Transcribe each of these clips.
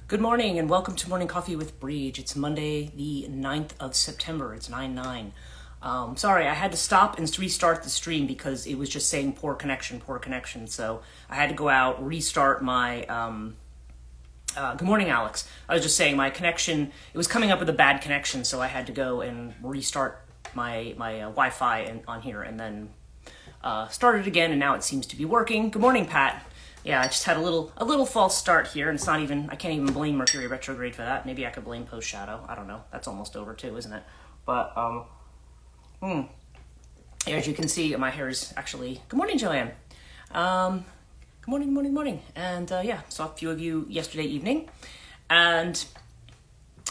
Good morning and welcome to Morning Coffee with Brigid. It's Monday, the 9th of September. It's 9/9. Sorry, I had to stop and restart the stream because it was just saying poor connection, poor connection. So I had to go out, restart my, good morning, Alex. I was just saying my connection, it was coming up with a bad connection, so I had to go and restart my Wi-Fi on here and then start it again, and now it seems to be working. Good morning, Pat. Yeah, I just had a little false start here, and it's not even, I can't even blame Mercury retrograde for that. Maybe I could blame post shadow. I don't know. That's almost over too, isn't it? But as you can see, my hair is actually, good morning, Joanne. Good morning. And yeah, saw a few of you yesterday evening. And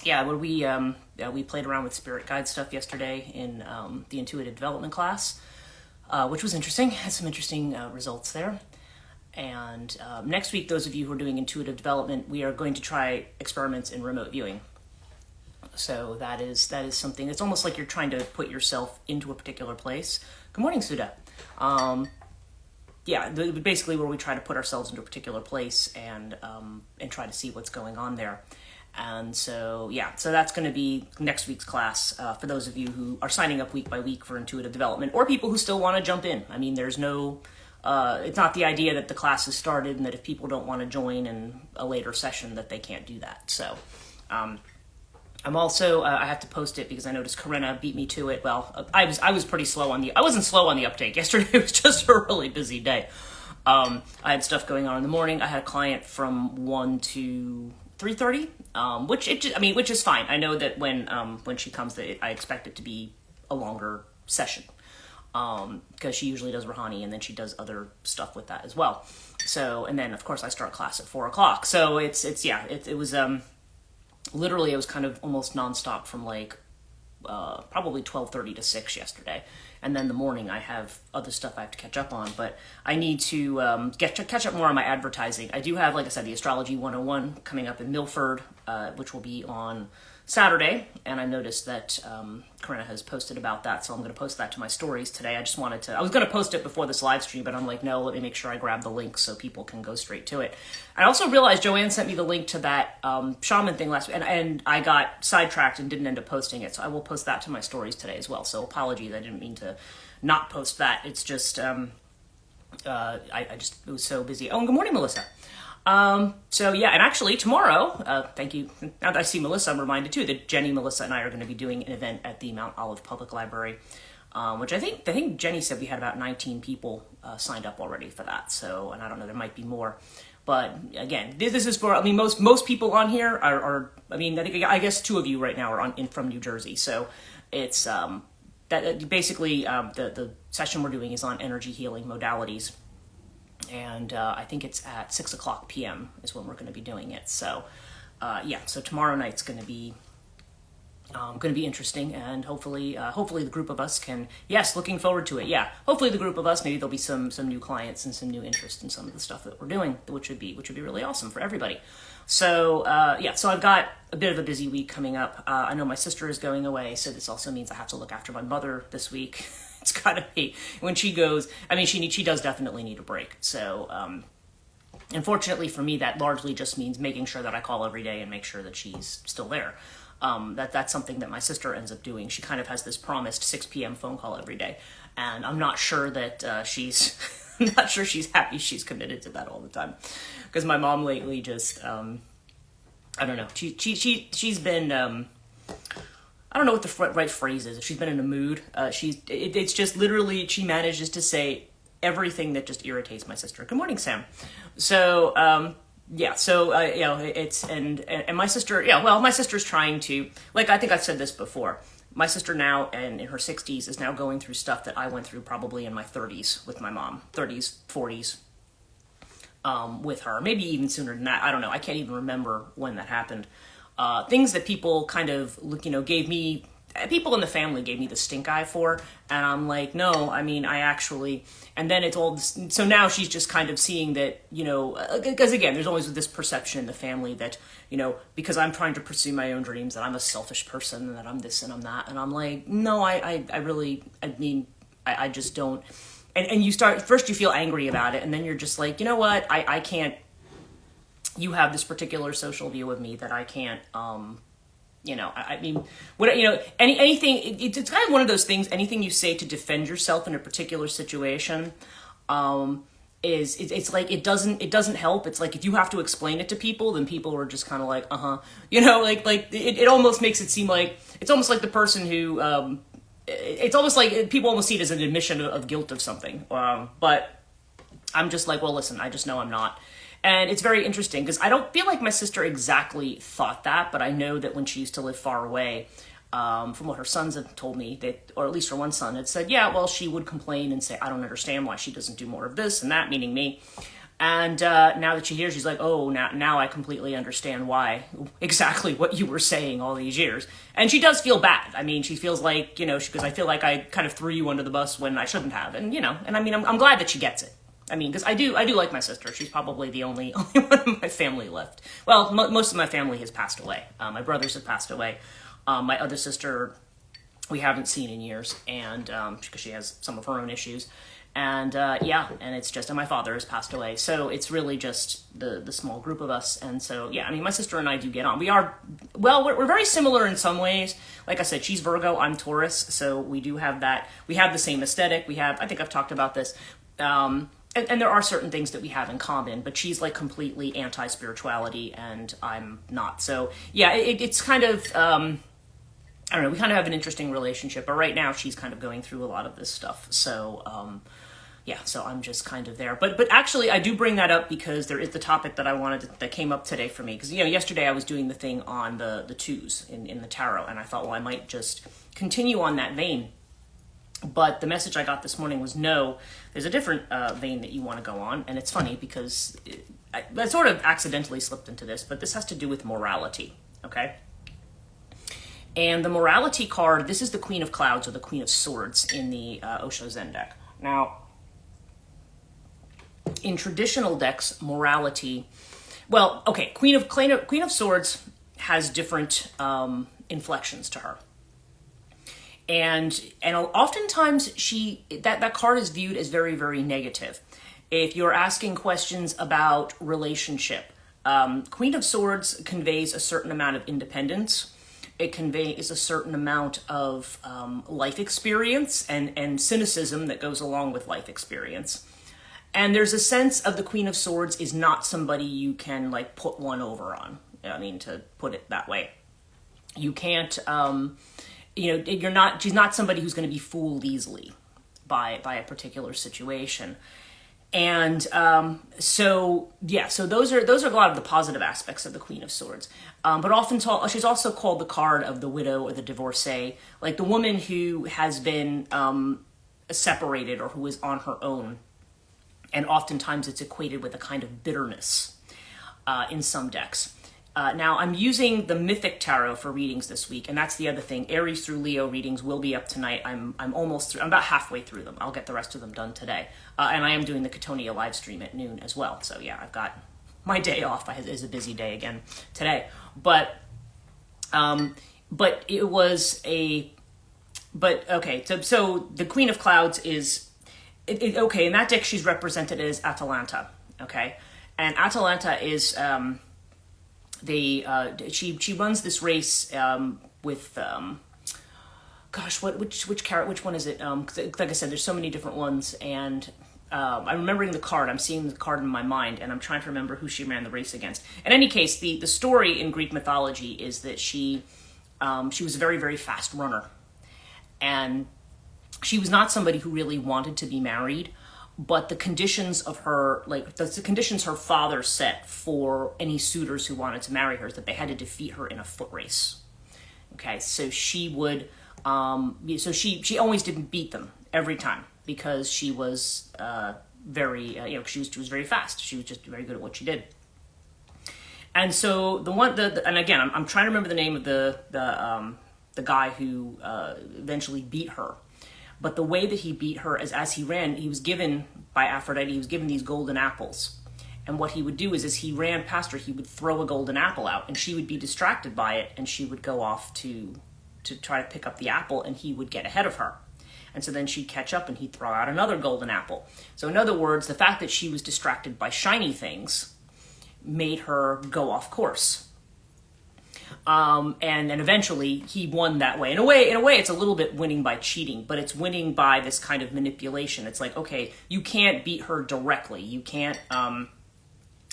yeah, where we played around with spirit guide stuff yesterday in the intuitive development class, which was interesting. Had some interesting results there. And next week, those of you who are doing intuitive development, we are going to try experiments in remote viewing. So that is something. It's almost like you're trying to put yourself into a particular place. Good morning, Suda. Yeah, basically where we try to put ourselves into a particular place and try to see what's going on there. And so yeah, so that's going to be next week's class for those of you who are signing up week by week for intuitive development, or people who still want to jump in. I mean, there's no. It's not the idea that the class has started and that if people don't want to join in a later session that they can't do that. So I'm also, I have to post it because I noticed Corinna beat me to it. Well, I was pretty slow I wasn't slow on the uptake. Yesterday it was just a really busy day. I had stuff going on in the morning. I had a client from 1 to 3:30, which is fine. I know that when she comes, I expect it to be a longer session. Because she usually does Rouhani and then she does other stuff with that as well. So, and then of course I start class at 4 o'clock. So it was, literally it was kind of almost nonstop from like, probably 12:30 to 6 yesterday. And then the morning I have other stuff I have to catch up on, but I need to, catch up more on my advertising. I do have, like I said, the Astrology 101 coming up in Milford, which will be on Saturday, and I noticed that Corinna has posted about that, so I'm going to post that to my stories today. I was going to post it before this live stream, but I'm like, no, let me make sure I grab the link so people can go straight to it. I also realized Joanne sent me the link to that shaman thing last week, and I got sidetracked and didn't end up posting it, so I will post that to my stories today as well. So apologies, I didn't mean to not post that. It's just, it was so busy. Oh, and good morning, Melissa. So yeah, and actually tomorrow, thank you. Now that I see Melissa, I'm reminded too that Jenny, Melissa, and I are going to be doing an event at the Mount Olive Public Library, which I think Jenny said we had about 19 people signed up already for that. So, and I don't know, there might be more, but again, this is for. I mean, most people on here are. I mean, I guess 2 of you right now are from New Jersey, so it's that basically the session we're doing is on energy healing modalities. And I think it's at 6 o'clock p.m. is when we're going to be doing it. So, yeah. So tomorrow night's going to be interesting, and hopefully the group of us can. Yes, looking forward to it. Yeah, hopefully the group of us. Maybe there'll be some new clients and some new interest in some of the stuff that we're doing, which would be really awesome for everybody. So yeah. So I've got a bit of a busy week coming up. I know my sister is going away, so this also means I have to look after my mother this week. It's gotta be when she goes. I mean, she does definitely need a break. So, unfortunately for me, that largely just means making sure that I call every day and make sure that she's still there. That's something that my sister ends up doing. She kind of has this promised 6 p.m. phone call every day, and I'm not sure that she's. I'm not sure she's happy she's committed to that all the time, because my mom lately just I don't know. She's been. I don't know what the right phrase is. If she's been in a mood, it's just literally she manages to say everything that just irritates my sister. Good morning, Sam. So yeah, so it's and my sister, yeah, well, my sister's trying to, like, I think I've said this before. My sister now, and in her 60s, is now going through stuff that I went through probably in my 30s with my mom, 30s, 40s, with her, maybe even sooner than that. I don't know. I can't even remember when that happened. Things that people kind of, gave me, people in the family gave me the stink eye for, and I'm like, no, I mean, I actually, and then it's all, so now she's just kind of seeing that, because again, there's always this perception in the family that, because I'm trying to pursue my own dreams, that I'm a selfish person, and that I'm this and I'm that, and I'm like, no, I just don't, and you start, first you feel angry about it, and then you're just like, you know what, I can't, you have this particular social view of me that I can't, I mean, what, anything, it's kind of one of those things, anything you say to defend yourself in a particular situation, it's like, it doesn't help. It's like, if you have to explain it to people, then people are just kind of like, it almost makes it seem like, it's almost like the person who, it's almost like people almost see it as an admission of guilt of something. But I'm just like, well, listen, I just know I'm not. And it's very interesting because I don't feel like my sister exactly thought that, but I know that when she used to live far away, from what her sons have told me, that, or at least her one son had said, yeah, well, she would complain and say, I don't understand why she doesn't do more of this and that, meaning me. And now that she hears, she's like, oh, now I completely understand why, exactly what you were saying all these years. And she does feel bad. I mean, she feels like, because I feel like I kind of threw you under the bus when I shouldn't have. And, and I mean, I'm glad that she gets it. I mean, because I do like my sister. She's probably the only one in my family left. Well, most of my family has passed away. My brothers have passed away. My other sister, we haven't seen in years, and because she has some of her own issues. And and it's just, and my father has passed away. So it's really just the small group of us. And so, yeah, I mean, my sister and I do get on. We're very similar in some ways. Like I said, she's Virgo, I'm Taurus. So we do have that. We have the same aesthetic. I think I've talked about this. And there are certain things that we have in common, but she's like completely anti-spirituality and I'm not. So yeah, it's kind of, I don't know, we kind of have an interesting relationship, but right now she's kind of going through a lot of this stuff. So, so I'm just kind of there. But actually I do bring that up because there is the topic that that came up today for me. Because, yesterday I was doing the thing on the twos in the tarot, and I thought, well, I might just continue on that vein. But the message I got this morning was, no, there's a different vein that you want to go on. And it's funny because I sort of accidentally slipped into this, but this has to do with morality, okay? And the morality card, this is the Queen of Clouds or the Queen of Swords in the Osho Zen deck. Now, in traditional decks, morality, well, okay, Queen of Swords has different inflections to her. And oftentimes that card is viewed as very, very negative. If you're asking questions about relationship, Queen of Swords conveys a certain amount of independence. It conveys a certain amount of life experience and cynicism that goes along with life experience. And there's a sense of the Queen of Swords is not somebody you can like put one over on. I mean, to put it that way. You can't... she's not somebody who's going to be fooled easily by a particular situation. And so those are a lot of the positive aspects of the Queen of Swords. But often she's also called the card of the widow or the divorcee, like the woman who has been separated or who is on her own. And oftentimes it's equated with a kind of bitterness in some decks. Now, I'm using the Mythic Tarot for readings this week, and that's the other thing. Aries through Leo readings will be up tonight. I'm almost through. I'm about halfway through them. I'll get the rest of them done today. And I am doing the Katonia live stream at noon as well. So yeah, I've got my day off. It's a busy day again today. But it was okay. So the Queen of Clouds is okay. In that deck, she's represented as Atalanta. Okay, and Atalanta is. She runs this race with which one is it? Like I said, there's so many different ones, and I'm remembering the card. I'm seeing the card in my mind, and I'm trying to remember who she ran the race against. In any case, the story in Greek mythology is that she was a very, very fast runner, and she was not somebody who really wanted to be married. But the conditions of her, the conditions her father set for any suitors who wanted to marry her is that they had to defeat her in a foot race. Okay, so she would, she always didn't beat them every time because she was she was very fast. She was just very good at what she did. And so and again, I'm trying to remember the name of the guy who eventually beat her. But the way that he beat her is as he ran, he was given, by Aphrodite, he was given these golden apples. And what he would do is as he ran past her, he would throw a golden apple out, and she would be distracted by it, and she would go off to try to pick up the apple, and he would get ahead of her. And so then she'd catch up, and he'd throw out another golden apple. So in other words, the fact that she was distracted by shiny things made her go off course. And eventually he won that way. In a way, it's a little bit winning by cheating, but it's winning by this kind of manipulation. It's like, okay, you can't beat her directly. You can't,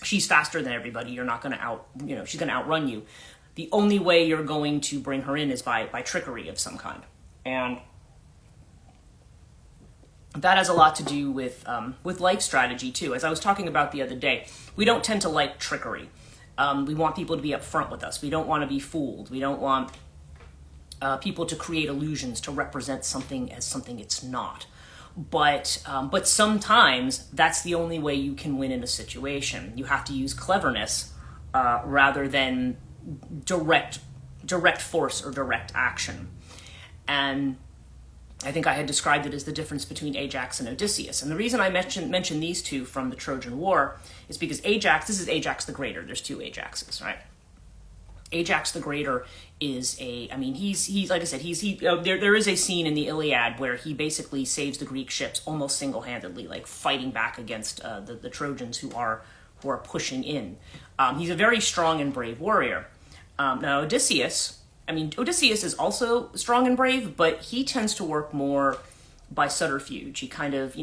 she's faster than everybody. You're not going to she's going to outrun you. The only way you're going to bring her in is by trickery of some kind. And that has a lot to do with life strategy too. As I was talking about the other day, we don't tend to like trickery. We want people to be upfront with us. We don't want to be fooled. We don't want people to create illusions to represent something as something it's not. But sometimes that's the only way you can win in a situation. You have to use cleverness rather than direct force or direct action. And I think I had described it as the difference between Ajax and Odysseus. And the reason I mention these two from the Trojan War is because this is Ajax the Greater. There's two Ajaxes, right? Ajax the Greater is he's like I said, there is a scene in the Iliad where he basically saves the Greek ships almost single-handedly, like fighting back against the Trojans who are pushing in. He's a very strong and brave warrior. Now Odysseus is also strong and brave, but he tends to work more by subterfuge. He kind of,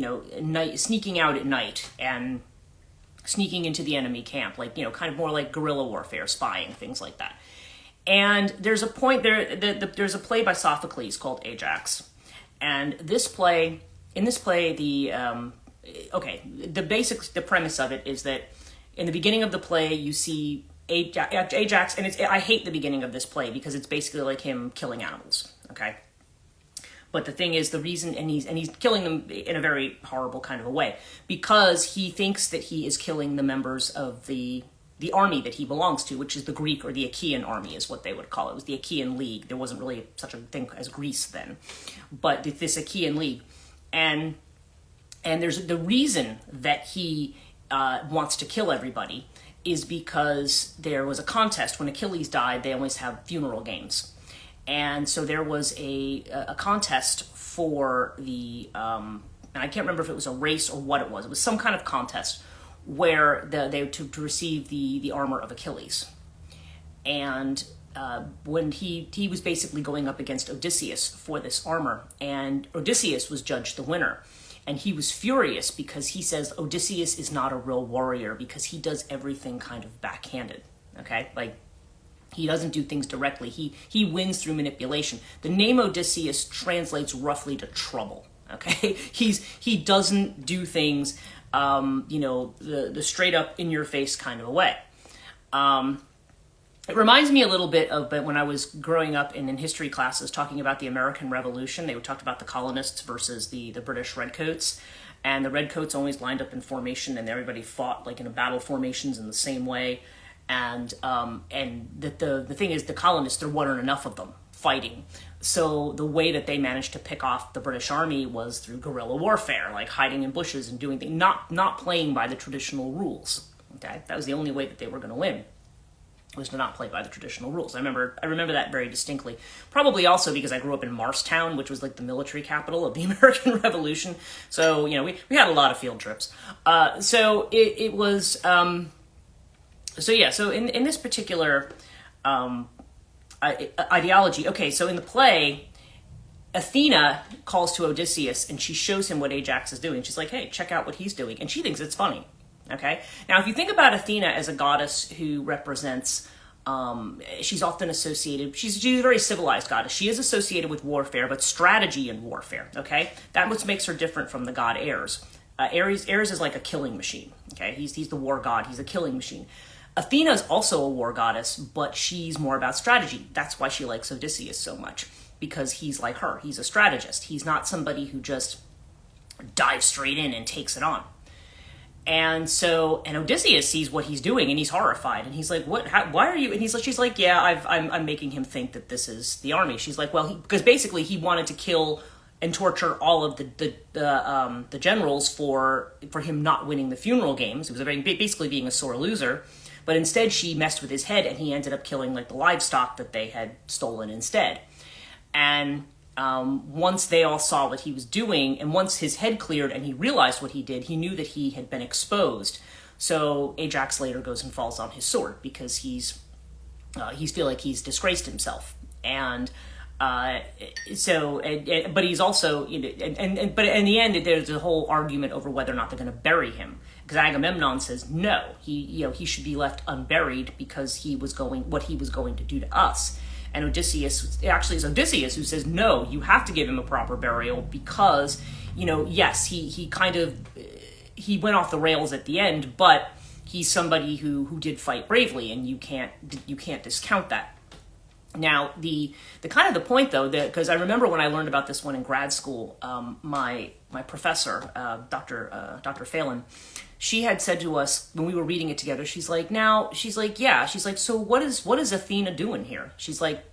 sneaking out at night and sneaking into the enemy camp, like, kind of more like guerrilla warfare, spying, things like that. And there's a point there, there's a play by Sophocles called Ajax. And the premise of it is that in the beginning of the play, you see Ajax, and I hate the beginning of this play because it's basically like him killing animals, okay? But the thing is, the reason, and he's killing them in a very horrible kind of a way, because he thinks that he is killing the members of the army that he belongs to, which is the Greek or the Achaean army is what they would call it. It was the Achaean League. There wasn't really such a thing as Greece then, but this Achaean League. And there's the reason that he wants to kill everybody is because there was a contest. When Achilles died, they always have funeral games. And so there was a contest for and I can't remember if it was a race or what it was. It was some kind of contest where they to receive the armor of Achilles. And when he was basically going up against Odysseus for this armor, and Odysseus was judged the winner. And he was furious because he says Odysseus is not a real warrior because he does everything kind of backhanded, okay? Like, he doesn't do things directly. He wins through manipulation. The name Odysseus translates roughly to trouble, okay? He doesn't do things, the straight up in your face kind of a way. It reminds me a little bit of when I was growing up in history classes talking about the American Revolution. They would talk about the colonists versus the British redcoats. And the redcoats always lined up in formation and everybody fought like in a battle formations in the same way. And the thing is, the colonists, there weren't enough of them fighting. So the way that they managed to pick off the British army was through guerrilla warfare, like hiding in bushes and doing things, not playing by the traditional rules. Okay, that was the only way that they were going to win, was to not play by the traditional rules. I remember that very distinctly. Probably also because I grew up in Marstown, which was like the military capital of the American Revolution. So, we had a lot of field trips. So it was, so in this particular ideology, okay, so in the play, Athena calls to Odysseus and she shows him what Ajax is doing. She's like, hey, check out what he's doing. And she thinks it's funny. Okay. Now, if you think about Athena as a goddess who represents, she's often associated, she's a very civilized goddess. She is associated with warfare, but strategy in warfare. Okay. That what makes her different from the god Ares. Ares is like a killing machine. Okay. He's the war god. He's a killing machine. Athena is also a war goddess, but she's more about strategy. That's why she likes Odysseus so much, because he's like her. He's a strategist. He's not somebody who just dives straight in and takes it on. And Odysseus sees what he's doing and he's horrified and he's like, "What? Why are you?" And she's like, "Yeah, I'm making him think that this is the army." She's like, "Well, because basically he wanted to kill and torture all of the generals for him not winning the funeral games. He was basically being a sore loser." But instead, she messed with his head and he ended up killing like the livestock that they had stolen instead. And once they all saw what he was doing, and once his head cleared and he realized what he did, he knew that he had been exposed. So Ajax later goes and falls on his sword because he's feel like he's disgraced himself. And but he's also, but in the end, there's a whole argument over whether or not they're going to bury him. Because Agamemnon says no, he should be left unburied because he was going to do to us. And Odysseus, actually it's Odysseus who says, no, you have to give him a proper burial because, yes, he went off the rails at the end, but he's somebody who did fight bravely, and you can't discount that. Now, the kind of the point, though, because I remember when I learned about this one in grad school, my professor, Dr. Phelan, she had said to us when we were reading it together, she's like, so what is Athena doing here? She's like,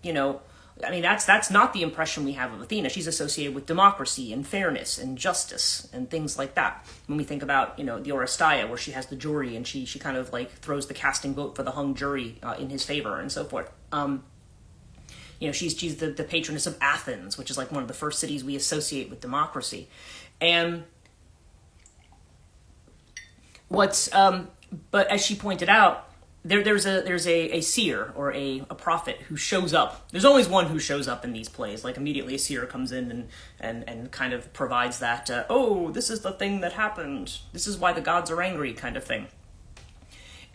that's not the impression we have of Athena. She's associated with democracy and fairness and justice and things like that. When we think about, the Oresteia, where she has the jury and she kind of like throws the casting vote for the hung jury in his favor and so forth. She's the patroness of Athens, which is like one of the first cities we associate with democracy. And but as she pointed out, there's a seer or a prophet who shows up. There's always one who shows up in these plays. Like immediately a seer comes in and kind of provides that, this is the thing that happened. This is why the gods are angry kind of thing.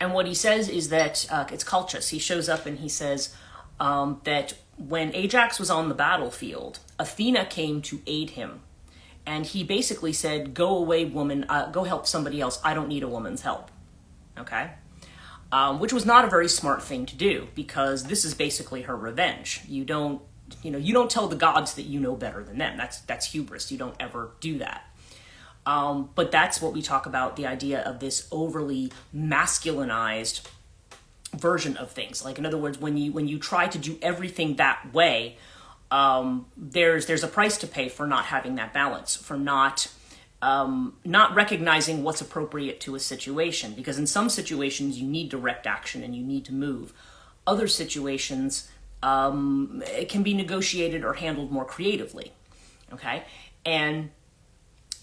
And what he says is that, it's Calchas. He shows up and he says that when Ajax was on the battlefield, Athena came to aid him. And he basically said, go away, woman, go help somebody else. I don't need a woman's help. Okay? Which was not a very smart thing to do, because this is basically her revenge. You don't tell the gods that you know better than them. That's hubris. You don't ever do that. But that's what we talk about, the idea of this overly masculinized version of things. Like, in other words, when you try to do everything that way, there's a price to pay for not having that balance, for not recognizing what's appropriate to a situation. Because in some situations you need direct action and you need to move. Other situations, it can be negotiated or handled more creatively. Okay? And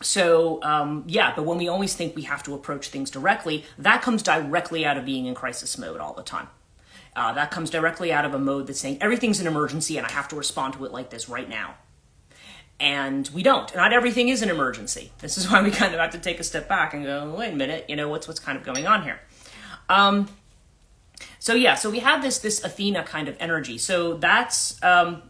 so, but when we always think we have to approach things directly, that comes directly out of being in crisis mode all the time. That comes directly out of a mode that's saying everything's an emergency and I have to respond to it like this right now. And we don't. Not everything is an emergency. This is why we kind of have to take a step back and go, wait a minute, what's kind of going on here? So we have this Athena kind of energy. So that's, and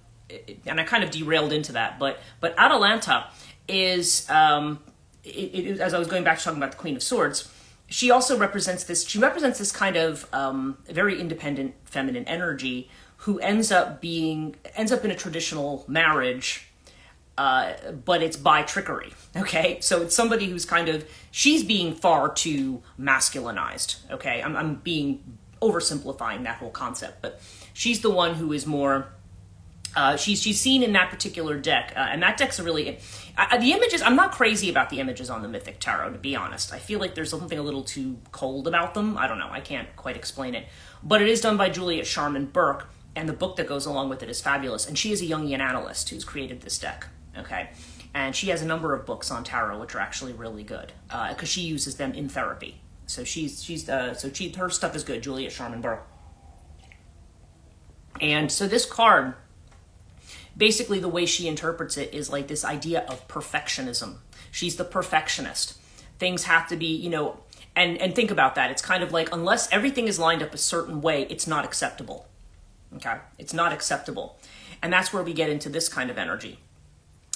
I kind of derailed into that, but Atalanta is, as I was going back to talking about the Queen of Swords, she also represents this kind of very independent feminine energy who ends up in a traditional marriage, but it's by trickery. Okay, so it's somebody who's she's being far too masculinized. Okay, I'm being oversimplifying that whole concept, but she's the one who is more. She's seen in that particular deck, and that deck's the images. I'm not crazy about the images on the Mythic Tarot, to be honest. I feel like there's something a little too cold about them. I don't know. I can't quite explain it. But it is done by Juliet Sharman Burke, and the book that goes along with it is fabulous. And she is a Jungian analyst who's created this deck. Okay, and she has a number of books on tarot which are actually really good because she uses them in therapy. So her stuff is good. Juliet Sharman Burke. And so this card, basically the way she interprets it is like this idea of perfectionism. She's the perfectionist. Things have to be, and think about that. It's kind of like, unless everything is lined up a certain way, it's not acceptable. Okay? It's not acceptable. And that's where we get into this kind of energy.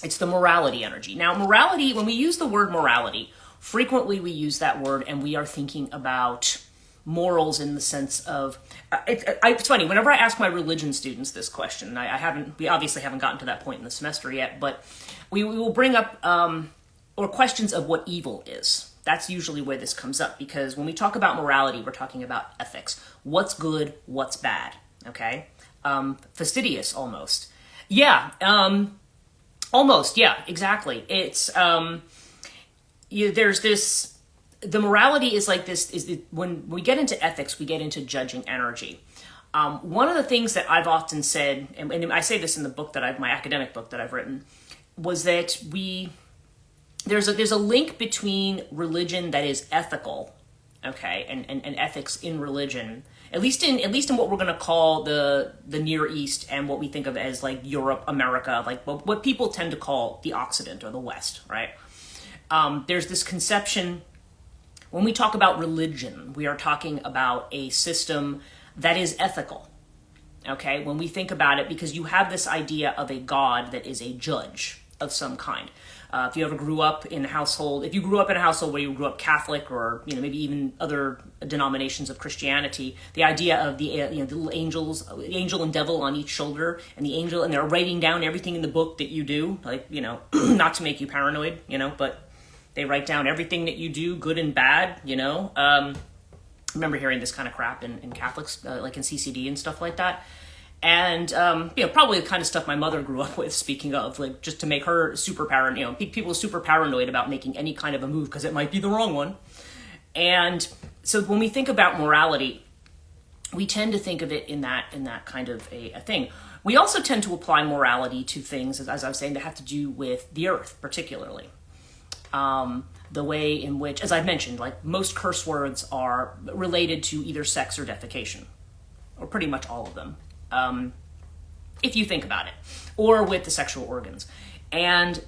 It's the morality energy. Now, morality, when we use the word morality, frequently we use that word and we are thinking about morals in the sense of, it's funny, whenever I ask my religion students this question, we obviously haven't gotten to that point in the semester yet, but we will bring up, or questions of what evil is. That's usually where this comes up, because when we talk about morality, we're talking about ethics. What's good, what's bad, okay? Fastidious, almost. Yeah, almost, yeah, exactly. It's, there's this, the morality is like this, when we get into ethics, we get into judging energy. One of the things that I've often said, and I say this in the book my academic book that I've written, was that there's a link between religion that is ethical, okay, and ethics in religion, at least in what we're going to call the Near East and what we think of as like Europe, America, like what people tend to call the Occident or the West, right? There's this conception, when we talk about religion, we are talking about a system that is ethical, okay? When we think about it, because you have this idea of a God that is a judge of some kind. If you ever grew up in a household, if you grew up in a household where you grew up Catholic or, you know, maybe even other denominations of Christianity, the idea of the, you know, the little angels, the angel and devil on each shoulder, and the angel, and they're writing down everything in the book that you do, like, you know, not to make you paranoid, you know, but they write down everything that you do, good and bad, you know. I remember hearing this kind of crap in Catholics, like in CCD and stuff like that. And, you know, probably the kind of stuff my mother grew up with, speaking of, like, just to make her super paranoid, you know, people super paranoid about making any kind of a move because it might be the wrong one. And so when we think about morality, we tend to think of it in that kind of a thing. We also tend to apply morality to things, as I was saying, that have to do with the earth, particularly. The way in which, as I've mentioned, like most curse words are related to either sex or defecation, or pretty much all of them. If you think about it, or with the sexual organs. And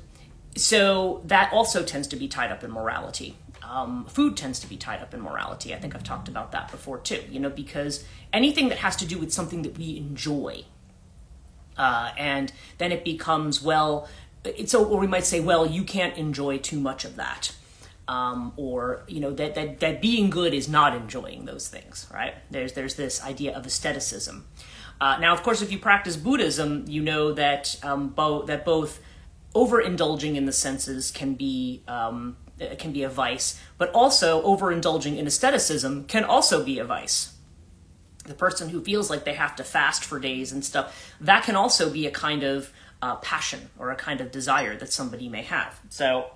so that also tends to be tied up in morality. Food tends to be tied up in morality. I think I've talked about that before too, you know, because anything that has to do with something that we enjoy, and then it becomes, well, or we might say, well, you can't enjoy too much of that. Or, you know, that being good is not enjoying those things, right? There's this idea of aestheticism. Now, of course, if you practice Buddhism, you know that both overindulging in the senses can be a vice, but also overindulging in aestheticism can also be a vice. The person who feels like they have to fast for days and stuff, that can also be a kind of passion or a kind of desire that somebody may have. So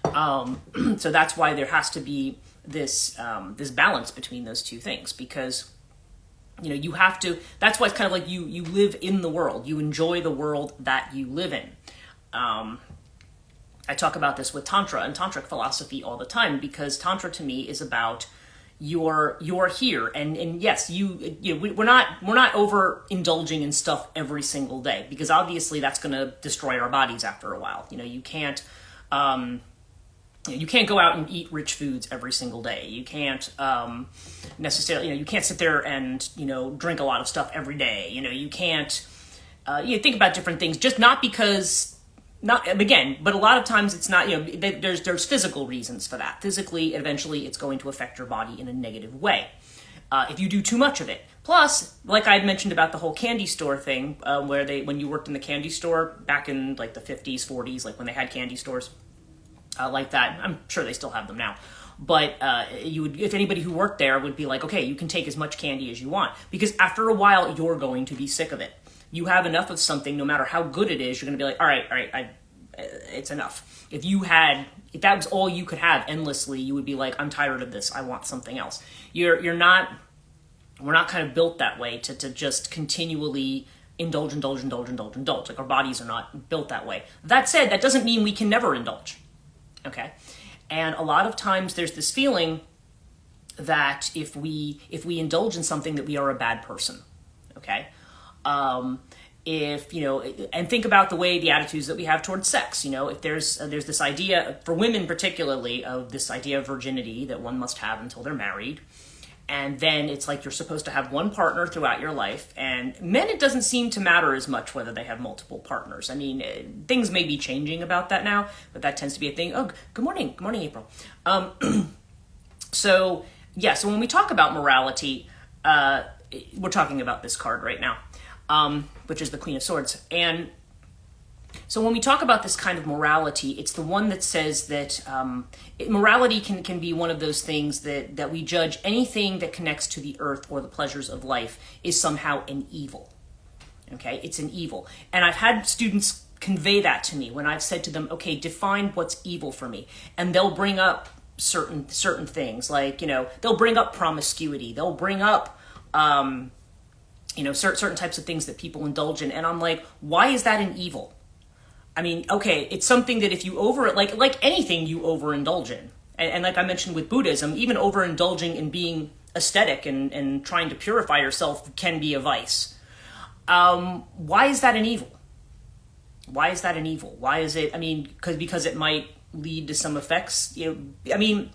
that's why there has to be this balance between those two things, because, you know, you have to, that's why it's kind of like you live in the world. You enjoy the world that you live in. I talk about this with Tantra and Tantric philosophy all the time, because Tantra to me is about you're here. And yes, we're not overindulging in stuff every single day, because obviously that's going to destroy our bodies after a while. You know, you can't go out and eat rich foods every single day. You can't necessarily, you know, you can't sit there and, you know, drink a lot of stuff every day. You know, you can't, think about different things, just not because, but a lot of times it's not, you know, there's physical reasons for that. Physically, eventually it's going to affect your body in a negative way. If you do too much of it. Plus, like I had mentioned about the whole candy store thing, when you worked in the candy store back in like the 50s, 40s, like when they had candy stores, like that. I'm sure they still have them now. But if anybody who worked there would be like, okay, you can take as much candy as you want, because after a while, you're going to be sick of it. You have enough of something, no matter how good it is, you're going to be like, all right, it's enough. If that was all you could have endlessly, you would be like, I'm tired of this. I want something else. We're not kind of built that way to just continually indulge. Like our bodies are not built that way. That said, that doesn't mean we can never indulge. Okay. And a lot of times there's this feeling that if we indulge in something, that we are a bad person. Okay. If, you know, and think about the attitudes that we have towards sex. You know, if there's this idea for women particularly of this idea of virginity that one must have until they're married. And then it's like you're supposed to have one partner throughout your life. And men, it doesn't seem to matter as much whether they have multiple partners. I mean, things may be changing about that now, but that tends to be a thing. Oh, good morning. Good morning, April. So when we talk about morality, we're talking about this card right now, which is the Queen of Swords. And so when we talk about this kind of morality, it's the one that says that morality can be one of those things that we judge anything that connects to the earth or the pleasures of life is somehow an evil. Okay, it's an evil. And I've had students convey that to me when I've said to them, okay, define what's evil for me. And they'll bring up certain things, like, you know, they'll bring up promiscuity. They'll bring up, certain types of things that people indulge in. And I'm like, why is that an evil? I mean, okay, it's something that if you like anything you overindulge in, and like I mentioned with Buddhism, even overindulging in being aesthetic and trying to purify yourself can be a vice. Why is that an evil? Why is that an evil? Why is it, I mean, because it might lead to some effects. I mean,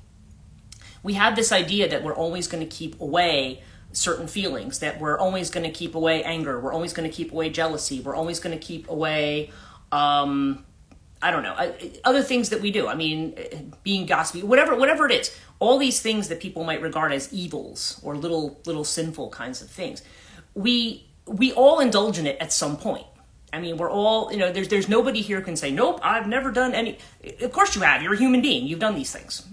we have this idea that we're always going to keep away certain feelings, that we're always going to keep away anger, we're always going to keep away jealousy, we're always going to keep away, I don't know, other things that we do. I mean, being gossipy, whatever it is. All these things that people might regard as evils or little sinful kinds of things. We all indulge in it at some point. I mean, we're all, there's nobody here who can say, nope, I've never done any. Of course you have. You're a human being. You've done these things.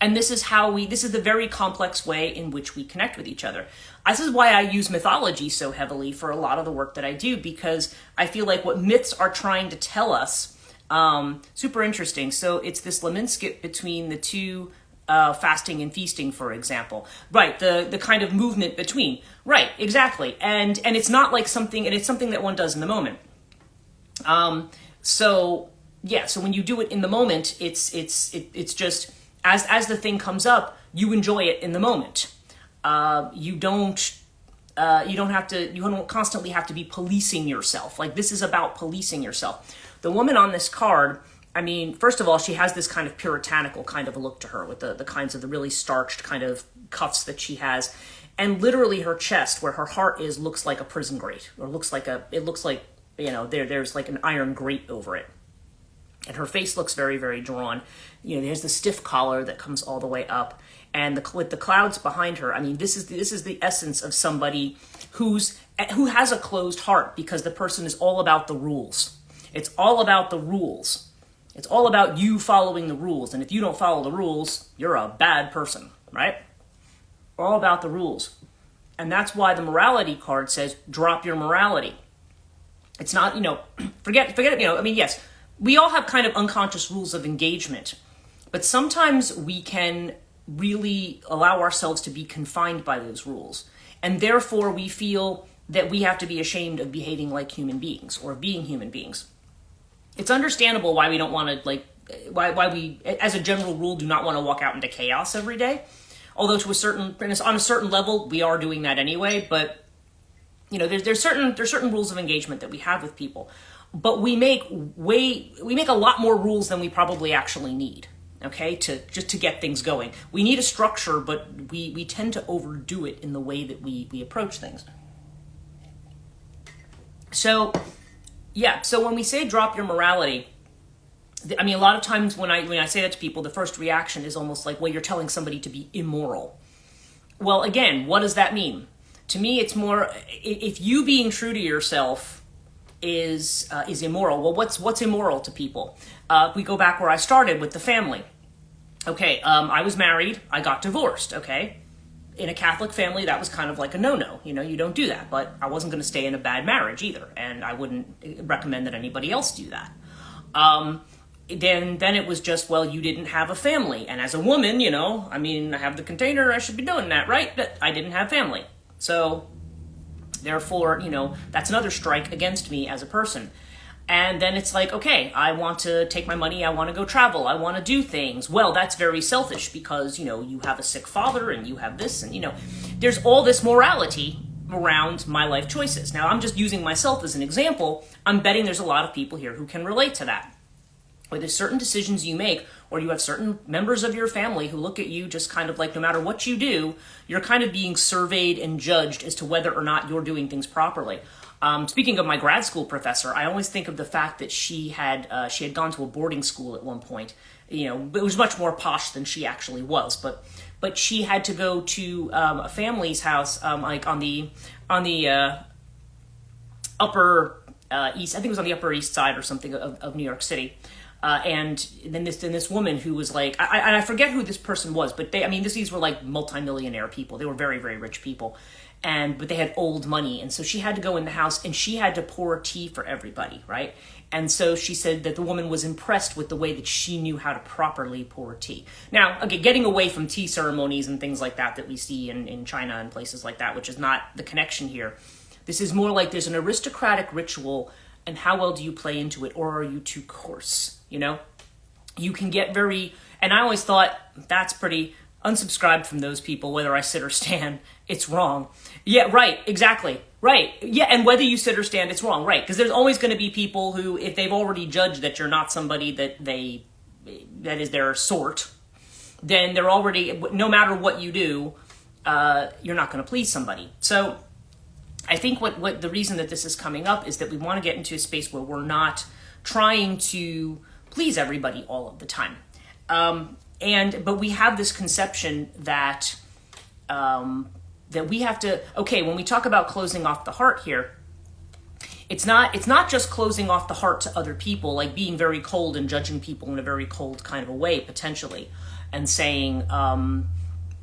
And this is the very complex way in which we connect with each other. This is why I use mythology so heavily for a lot of the work that I do, because I feel like what myths are trying to tell us, super interesting. So it's this Leminskit between the two, fasting and feasting, for example. Right, the kind of movement between. Right, exactly. And it's not like something, and it's something that one does in the moment. So when you do it in the moment, it's just, as the thing comes up, you enjoy it in the moment. You don't constantly have to be policing yourself. Like, this is about policing yourself. The woman on this card, I mean, first of all, she has this kind of puritanical kind of a look to her with the kinds of the really starched kind of cuffs that she has. And literally her chest, where her heart is, looks like a prison grate, or looks like there's like an iron grate over it. And her face looks very, very drawn. There's the stiff collar that comes all the way up, and with the clouds behind her. I mean, this is the essence of somebody who has a closed heart, because the person is all about the rules. It's all about the rules. It's all about you following the rules. And if you don't follow the rules, you're a bad person, right? All about the rules. And that's why the morality card says, drop your morality. It's not, forget it, I mean, yes, we all have kind of unconscious rules of engagement, but sometimes we can really allow ourselves to be confined by those rules. And therefore we feel that we have to be ashamed of behaving like human beings or being human beings. It's understandable why we don't want to, why we, as a general rule, do not want to walk out into chaos every day. Although on a certain level, we are doing that anyway. But, there's certain rules of engagement that we have with people. But we make a lot more rules than we probably actually need, okay, to get things going. We need a structure, but we tend to overdo it in the way that we approach things. So when we say drop your morality, I mean, a lot of times when I say that to people, the first reaction is almost like, well, you're telling somebody to be immoral. Well, again, what does that mean? To me, it's more, if you being true to yourself is immoral. Well, what's immoral to people? We go back where I started with the family. Okay, I was married, I got divorced, okay? In a Catholic family, that was kind of like a no-no. You don't do that. But I wasn't going to stay in a bad marriage either, and I wouldn't recommend that anybody else do that. Then it was just, well, you didn't have a family. And as a woman, I mean, I have the container, I should be doing that, right? But I didn't have family. So, therefore, that's another strike against me as a person. And then it's like, okay, I want to take my money, I want to go travel, I want to do things. Well, that's very selfish because, you have a sick father and you have this and, there's all this morality around my life choices. Now, I'm just using myself as an example. I'm betting there's a lot of people here who can relate to that. Where there's certain decisions you make, or you have certain members of your family who look at you just kind of like, no matter what you do, you're kind of being surveyed and judged as to whether or not you're doing things properly. Speaking of my grad school professor, I always think of the fact that she had gone to a boarding school at one point. It was much more posh than she actually was, but she had to go to a family's house, like on the upper east. I think it was on the Upper East Side or something of New York City. And then this woman who was like, I forget who this person was, but these were like multimillionaire people. They were very, very rich people. But they had old money. And so she had to go in the house and she had to pour tea for everybody, right? And so she said that the woman was impressed with the way that she knew how to properly pour tea. Now, again, getting away from tea ceremonies and things like that we see in China and places like that, which is not the connection here. This is more like there's an aristocratic ritual, and how well do you play into it, or are you too coarse, you can get very, and I always thought that's pretty unsubscribed from those people, whether I sit or stand, it's wrong. Yeah, right, exactly. Right. Yeah, and whether you sit or stand, it's wrong. Right. Because there's always going to be people who, if they've already judged that you're not somebody that is their sort, then they're already, no matter what you do, you're not going to please somebody. So I think what the reason that this is coming up is that we want to get into a space where we're not trying to please everybody all of the time. But we have this conception that that we have to, okay, when we talk about closing off the heart here, it's not just closing off the heart to other people, like being very cold and judging people in a very cold kind of a way, potentially, and saying,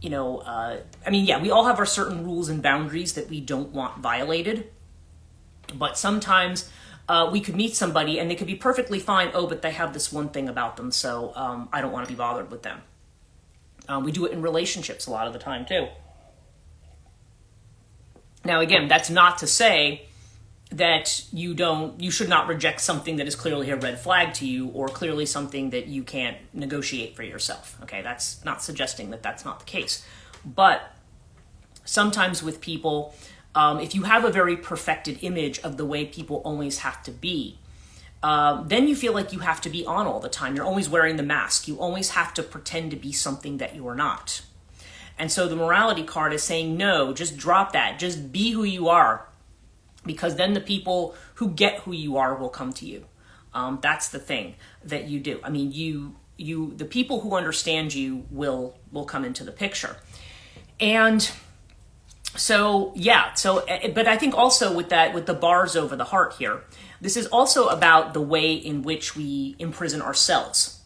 we all have our certain rules and boundaries that we don't want violated, but sometimes we could meet somebody and they could be perfectly fine, but they have this one thing about them, so I don't want to be bothered with them. We do it in relationships a lot of the time, too. Now, again, that's not to say that you should not reject something that is clearly a red flag to you or clearly something that you can't negotiate for yourself. Okay, that's not suggesting that that's not the case. But sometimes with people, if you have a very perfected image of the way people always have to be, then you feel like you have to be on all the time. You're always wearing the mask. You always have to pretend to be something that you are not. And so the morality card is saying, no, just drop that. Just be who you are. Because then the people who get who you are will come to you. That's the thing that you do. I mean, the people who understand you will come into the picture. And so, yeah. But I think also with the bars over the heart here, this is also about the way in which we imprison ourselves.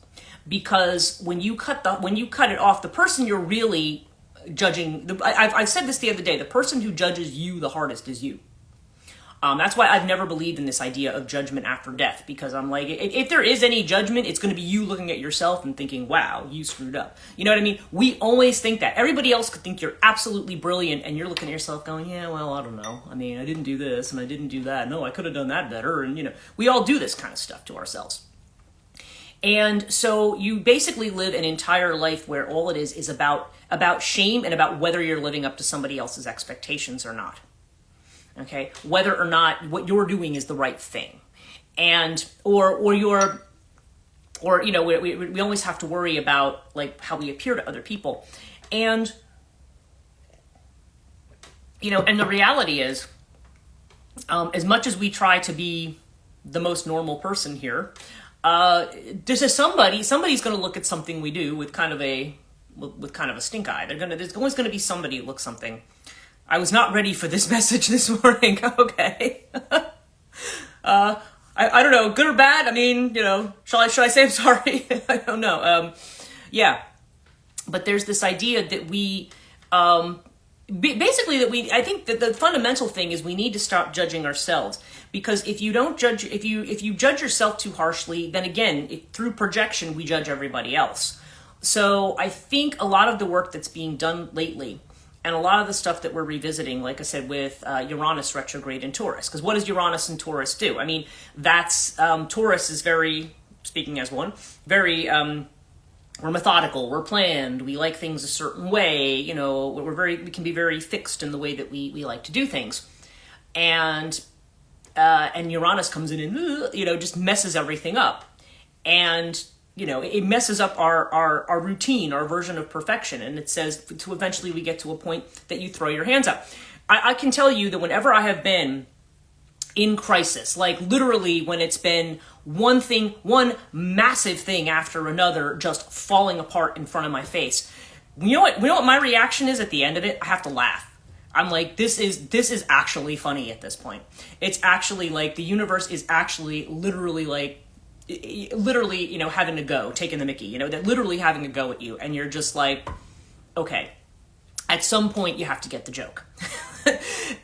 Because when you cut it off, the person you're really judging, I said this the other day, the person who judges you the hardest is you. That's why I've never believed in this idea of judgment after death, because I'm like, if there is any judgment, it's going to be you looking at yourself and thinking, wow, you screwed up. You know what I mean? We always think that. Everybody else could think you're absolutely brilliant, and you're looking at yourself going, yeah, well, I don't know. I mean, I didn't do this, and I didn't do that. No, I could have done that better. And, we all do this kind of stuff to ourselves. And so you basically live an entire life where all it is about shame and about whether you're living up to somebody else's expectations or not. Okay, whether or not what you're doing is the right thing, and we always have to worry about like how we appear to other people, and and the reality is, as much as we try to be the most normal person here, somebody's going to look at something we do with kind of a stink eye. There's always going to be somebody who looks something. I was not ready for this message this morning. Okay. I don't know, good or bad. I mean, should I say I'm sorry? I don't know. Yeah. But there's this idea that we, I think that the fundamental thing is we need to stop judging ourselves, because if you don't judge, if you judge yourself too harshly, then again, through projection, we judge everybody else. So I think a lot of the work that's being done lately, and a lot of the stuff that we're revisiting, like I said, with Uranus retrograde in Taurus. Because what does Uranus and Taurus do? I mean, that's, Taurus is very, speaking as one, very, we're methodical, we're planned, we like things a certain way, we can be very fixed in the way that we like to do things. And Uranus comes in and, just messes everything up. And it messes up our routine, our version of perfection. And it says to eventually we get to a point that you throw your hands up. I can tell you that whenever I have been in crisis, like literally when it's been one massive thing after another just falling apart in front of my face, you know what my reaction is at the end of it? I have to laugh. I'm like, this is actually funny at this point. It's actually like the universe is actually literally having to go, taking the mickey, they're literally having to go at you. And you're just like, okay, at some point you have to get the joke.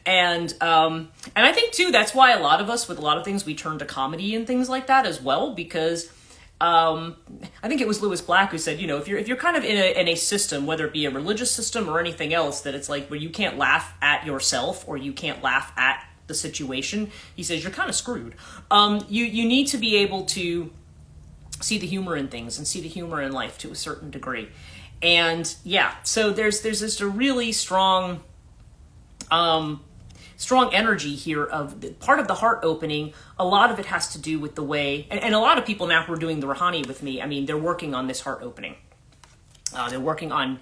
And I think too, that's why a lot of us with a lot of things, we turn to comedy and things like that as well, because I think it was Lewis Black who said, if you're kind of in a system, whether it be a religious system or anything else, that it's like where you can't laugh at yourself or you can't laugh at the situation, he says you're kind of screwed. You need to be able to see the humor in things and see the humor in life to a certain degree. And yeah, so there's just a really strong energy here of part of the heart opening. A lot of it has to do with the way, and a lot of people now who are doing the Rouhani with me, I mean, they're working on this heart opening. They're working on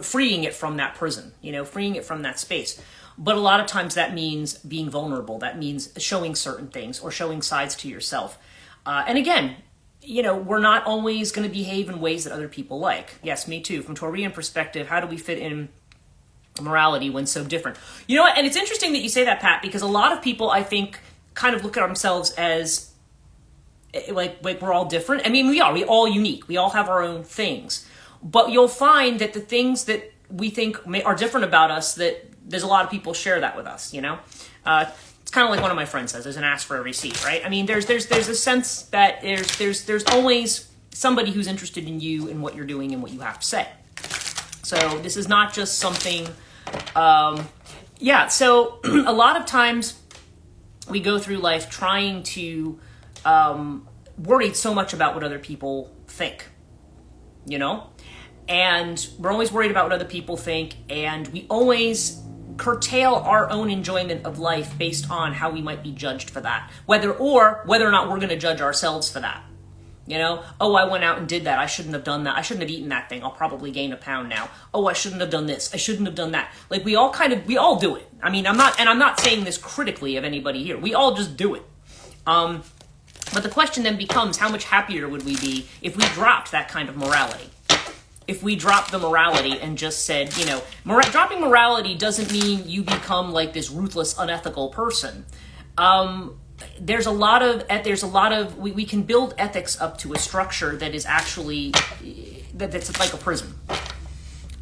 freeing it from that prison, freeing it from that space. But a lot of times that means being vulnerable. That means showing certain things or showing sides to yourself. And again, we're not always going to behave in ways that other people like. Yes, me too. From Taurian perspective, how do we fit in morality when so different? You know what? And it's interesting that you say that, Pat, because a lot of people, I think, kind of look at themselves as like we're all different. I mean, we are. We're all unique. We all have our own things. But you'll find that the things that we think are different about us, that there's a lot of people share that with us, It's kind of like one of my friends says, there's an ask for every seat, right? I mean, there's a sense that there's always somebody who's interested in you and what you're doing and what you have to say. So this is not just something, so a lot of times we go through life trying to worry so much about what other people think, and we're always worried about what other people think, and we always curtail our own enjoyment of life based on how we might be judged for that, whether or not we're going to judge ourselves for that. Oh, I went out and did that. I shouldn't have done that. I shouldn't have eaten that thing. I'll probably gain a pound now. Oh, I shouldn't have done this. I shouldn't have done that. Like we all do it. I mean, I'm not saying this critically of anybody here. We all just do it. But the question then becomes, how much happier would we be if we dropped that kind of morality? If we dropped the morality and just said, dropping morality doesn't mean you become like this ruthless, unethical person. There's a lot of we can build ethics up to a structure that is actually that's like a prison.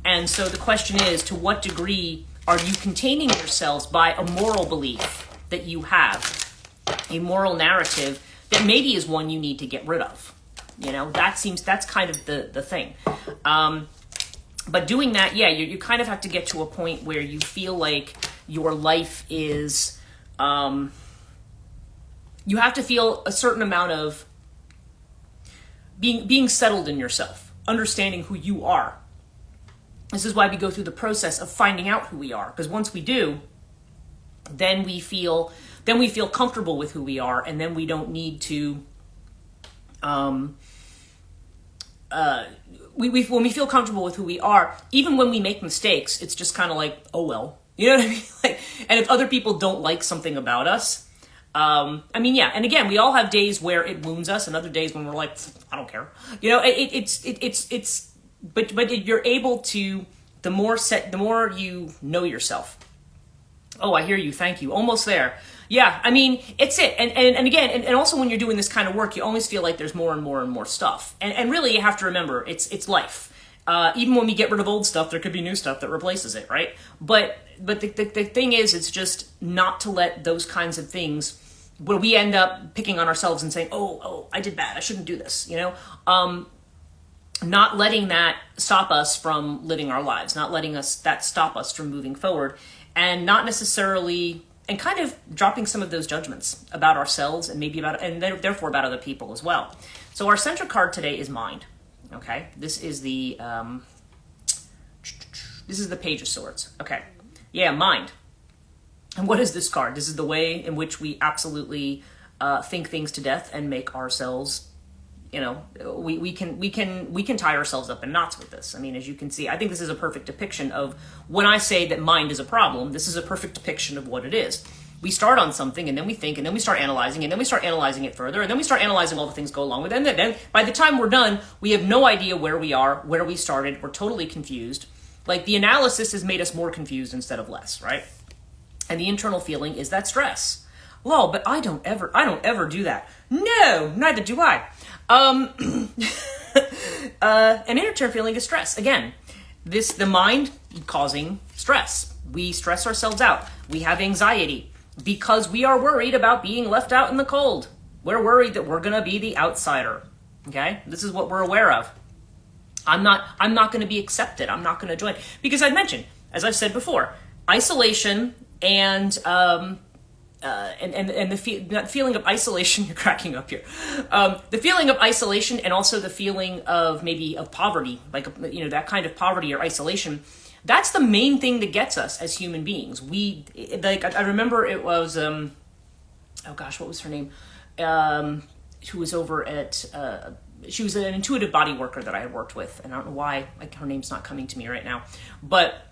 And so the question is, to what degree are you containing yourselves by a moral belief that you have, a moral narrative that maybe is one you need to get rid of? That's kind of the thing. But doing that, you kind of have to get to a point where you feel like your life is, you have to feel a certain amount of being settled in yourself, understanding who you are. This is why we go through the process of finding out who we are, because once we do, then we feel comfortable with who we are, and then we don't need to, when we feel comfortable with who we are, even when we make mistakes, it's just kind of like, oh well, you know what I mean? And if other people don't like something about us, and again, we all have days where it wounds us, and other days when we're like, I don't care, but you're able to, the more you know yourself. Oh, I hear you. Thank you. Almost there. Yeah, I mean, it's it. And again, and also when you're doing this kind of work, you always feel like there's more and more and more stuff. And really, you have to remember, it's life. Even when we get rid of old stuff, there could be new stuff that replaces it, right? But the thing is, it's just not to let those kinds of things, where we end up picking on ourselves and saying, oh, I did bad. I shouldn't do this, not letting that stop us from living our lives, not letting that stop us from moving forward, and not necessarily, and kind of dropping some of those judgments about ourselves and maybe and therefore about other people as well. So our central card today is mind. Okay, this is the Page of Swords. Okay, yeah, mind. And what is this card? This is the way in which we absolutely think things to death and make ourselves, we can tie ourselves up in knots with this. I mean, as you can see, I think this is a perfect depiction of, when I say that mind is a problem, this is a perfect depiction of what it is. We start on something, and then we think, and then we start analyzing, and then we start analyzing it further, and then we start analyzing all the things go along with it, and then by the time we're done, we have no idea where we are, where we started, we're totally confused. Like, the analysis has made us more confused instead of less, right? And the internal feeling is that stress. Well, but I don't ever do that. No, neither do I. An internal feeling is stress. Again, the mind causing stress. We stress ourselves out. We have anxiety because we are worried about being left out in the cold. We're worried that we're going to be the outsider. Okay? This is what we're aware of. I'm not going to be accepted. I'm not going to join. Because I mentioned, as I've said before, isolation and that feeling of isolation. You're cracking up here. The feeling of isolation, and also the feeling of maybe of poverty, like, you know, that kind of poverty or isolation. That's the main thing that gets us as human beings. I remember it was, oh gosh, what was her name? Who was over at, she was an intuitive body worker that I had worked with, and I don't know why, like, her name's not coming to me right now, but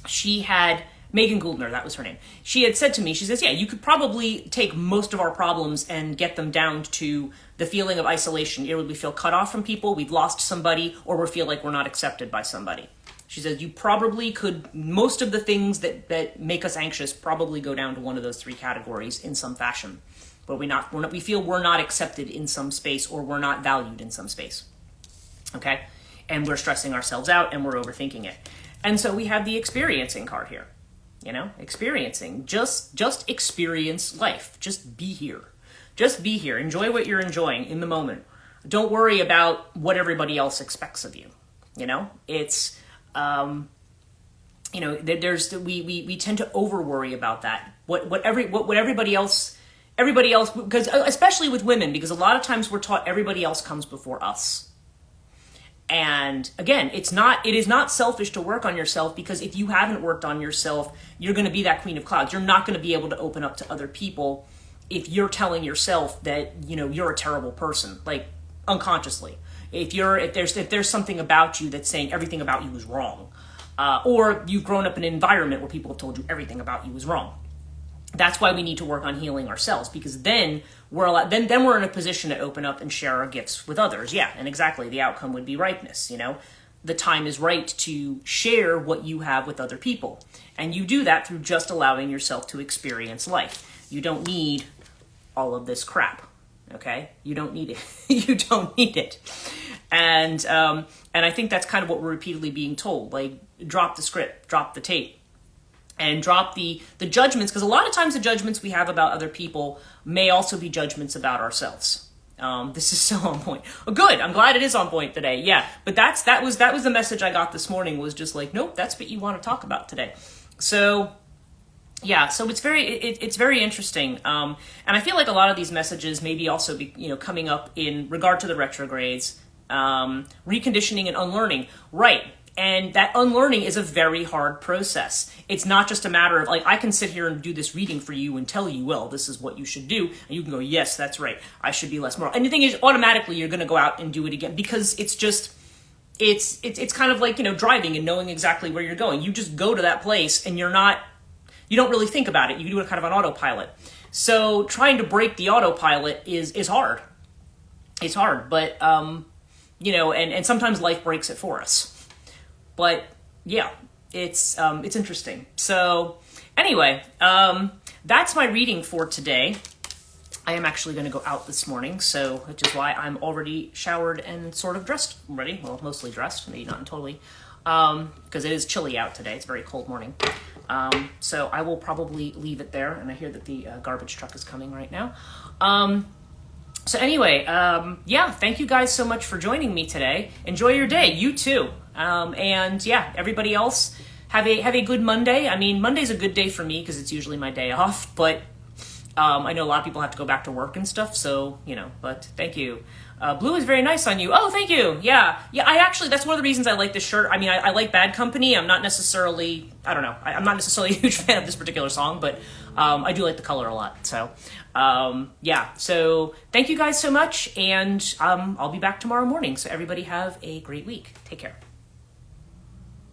she had, Megan Gouldner, that was her name. She had said to me, she says, yeah, you could probably take most of our problems and get them down to the feeling of isolation. Either we feel cut off from people, we've lost somebody, or we feel like we're not accepted by somebody. She says, you probably could, most of the things that make us anxious probably go down to one of those three categories in some fashion. But we feel we're not accepted in some space, or we're not valued in some space. Okay? And we're stressing ourselves out, and we're overthinking it. And so we have the experiencing card here. You know, experiencing. Just experience life. Just be here. Just be here. Enjoy what you're enjoying in the moment. Don't worry about what everybody else expects of you. You know, it's, you know, we tend to over worry about that. What everybody else, because especially with women, because a lot of times we're taught everybody else comes before us. And again, it is not selfish to work on yourself, because if you haven't worked on yourself, you're going to be that queen of clouds. You're not going to be able to open up to other people if you're telling yourself that, you know, you're a terrible person, like unconsciously. If there's something about you that's saying everything about you is wrong, or you've grown up in an environment where people have told you everything about you is wrong. That's why we need to work on healing ourselves, because then we're in a position to open up and share our gifts with others. Yeah, and exactly, the outcome would be ripeness, you know. The time is right to share what you have with other people. And you do that through just allowing yourself to experience life. You don't need all of this crap, okay? You don't need it. You don't need it. And I think that's kind of what we're repeatedly being told, like, drop the script, drop the tape. And drop the judgments, because a lot of times the judgments we have about other people may also be judgments about ourselves. This is so on point. Oh, good. I'm glad it is on point today. Yeah, but that was the message I got this morning, was just like, nope, that's what you want to talk about today. So yeah, so it's very interesting. And I feel like a lot of these messages maybe also be, you know, coming up in regard to the retrogrades, reconditioning and unlearning, right? And that unlearning is a very hard process. It's not just a matter of, like, I can sit here and do this reading for you and tell you, well, this is what you should do. And you can go, yes, that's right. I should be less moral. And the thing is, automatically, you're going to go out and do it again, because it's just, it's kind of like, you know, driving and knowing exactly where you're going. You just go to that place and you don't really think about it. You do it kind of on autopilot. So trying to break the autopilot is hard. It's hard, but, you know, and sometimes life breaks it for us. But yeah, it's interesting. So anyway, that's my reading for today. I am actually going to go out this morning, so which is why I'm already showered and sort of dressed already. Well, mostly dressed, maybe not totally, because it is chilly out today. It's a very cold morning. So I will probably leave it there, and I hear that the garbage truck is coming right now. So anyway, yeah, thank you guys so much for joining me today. Enjoy your day. You too. And yeah, everybody else, have a good Monday. I mean, Monday's a good day for me because it's usually my day off, but I know a lot of people have to go back to work and stuff, so, you know, but thank you. Blue is very nice on you. Oh, thank you. Yeah, I actually, that's one of the reasons I like this shirt. I mean, I like Bad Company. I'm not necessarily, I don't know, I'm not necessarily a huge fan of this particular song, but I do like the color a lot. So, yeah, so thank you guys so much, and I'll be back tomorrow morning. So everybody have a great week. Take care.